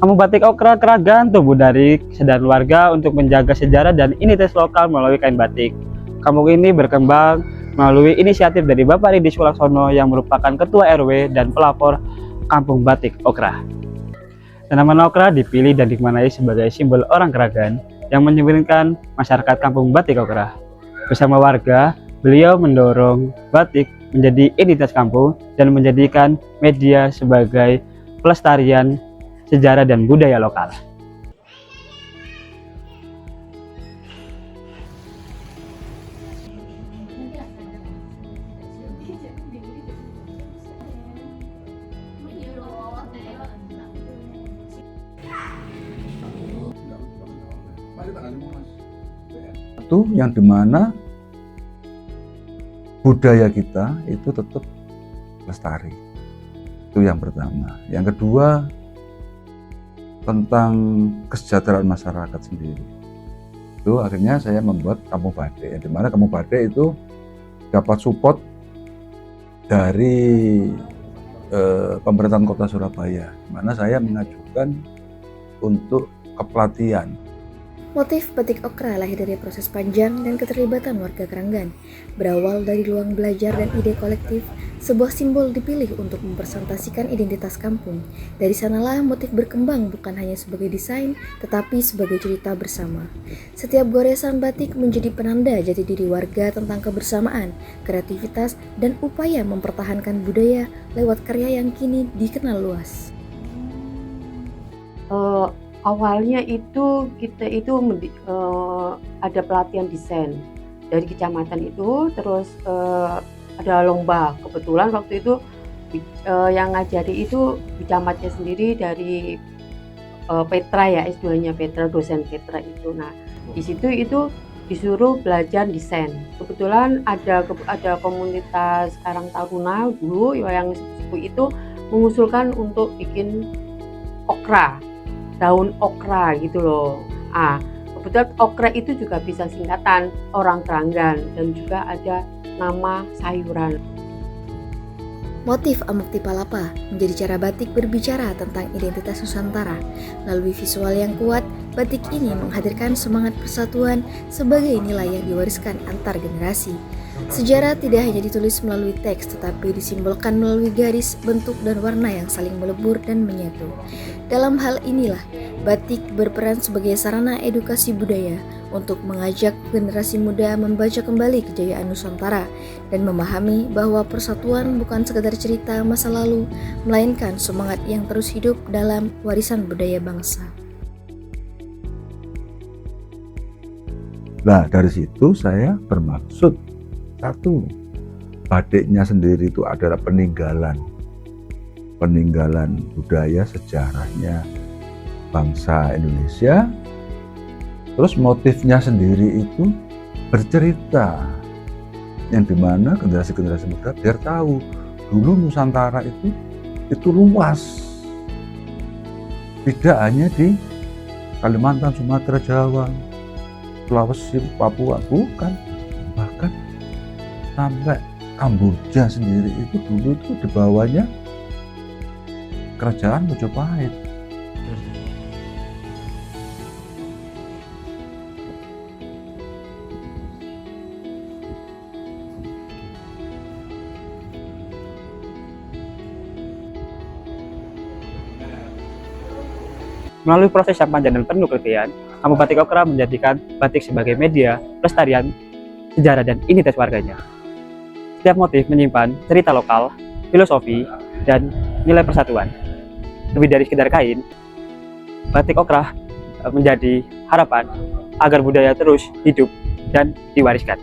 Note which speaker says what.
Speaker 1: Kampung Batik Okra Kragan tumbuh dari kesadaran warga untuk menjaga sejarah dan identitas lokal melalui kain batik. Kampung ini berkembang melalui inisiatif dari Bapak Ridis Sulaksono yang merupakan Ketua RW dan pelapor Kampung Batik Okra. Tanaman okra dipilih dan dimaknai sebagai simbol orang Kragan yang menyimbolkan masyarakat Kampung Batik Okra. Bersama warga, beliau mendorong batik menjadi identitas kampung dan menjadikan media sebagai pelestarian sejarah dan budaya lokal.
Speaker 2: Itu yang dimana budaya kita itu tetap lestari. Itu yang pertama. Yang kedua, tentang kesejahteraan masyarakat sendiri. Itu akhirnya saya membuat Kampung Batik, yang dimana Kampung Batik itu dapat support dari pemerintahan Kota Surabaya, di mana saya mengajukan untuk kepelatihan.
Speaker 3: Motif batik okra lahir dari proses panjang dan keterlibatan warga Kranggan. Berawal dari ruang belajar dan ide kolektif, sebuah simbol dipilih untuk mempresentasikan identitas kampung. Dari sanalah motif berkembang bukan hanya sebagai desain, tetapi sebagai cerita bersama. Setiap goresan batik menjadi penanda jati diri warga tentang kebersamaan, kreativitas, dan upaya mempertahankan budaya lewat karya yang kini dikenal luas.
Speaker 4: Awalnya itu kita itu ada pelatihan desain dari kecamatan itu, terus ada lomba. Kebetulan waktu itu yang ngajari itu camatnya sendiri dari Petra ya, S2-nya Petra, dosen Petra itu. Nah, di situ itu disuruh belajar desain. Kebetulan ada komunitas Karang Taruna dulu yang sepupu itu mengusulkan untuk bikin okra, daun okra gitu loh. Kebetulan okra itu juga bisa singkatan orang Kranggan dan juga ada nama sayuran.
Speaker 3: Motif Amuk Tipalapa menjadi cara batik berbicara tentang identitas Nusantara. Melalui visual yang kuat, batik ini menghadirkan semangat persatuan sebagai nilai yang diwariskan antar generasi. Sejarah tidak hanya ditulis melalui teks, tetapi disimbolkan melalui garis, bentuk, dan warna yang saling melebur dan menyatu. Dalam hal inilah, batik berperan sebagai sarana edukasi budaya untuk mengajak generasi muda membaca kembali kejayaan Nusantara dan memahami bahwa persatuan bukan sekedar cerita masa lalu, melainkan semangat yang terus hidup dalam warisan budaya bangsa.
Speaker 2: Nah, dari situ saya bermaksud, satu, batiknya sendiri itu adalah peninggalan budaya sejarahnya bangsa Indonesia. Terus motifnya sendiri itu bercerita, yang dimana generasi-generasi muda biar tahu dulu Nusantara itu luas, tidak hanya di Kalimantan, Sumatera, Jawa, Sulawesi, Papua, bukan, bahkan sampai Kamboja sendiri itu dulu itu di bawahnya kerajaan Majapahit.
Speaker 1: Melalui proses yang panjang dan penuh kelitian, Kampung Batik Okra menjadikan batik sebagai media pelestarian sejarah dan identitas warganya. Setiap motif menyimpan cerita lokal, filosofi, dan nilai persatuan. Lebih dari sekedar kain, batik okra menjadi harapan agar budaya terus hidup dan diwariskan.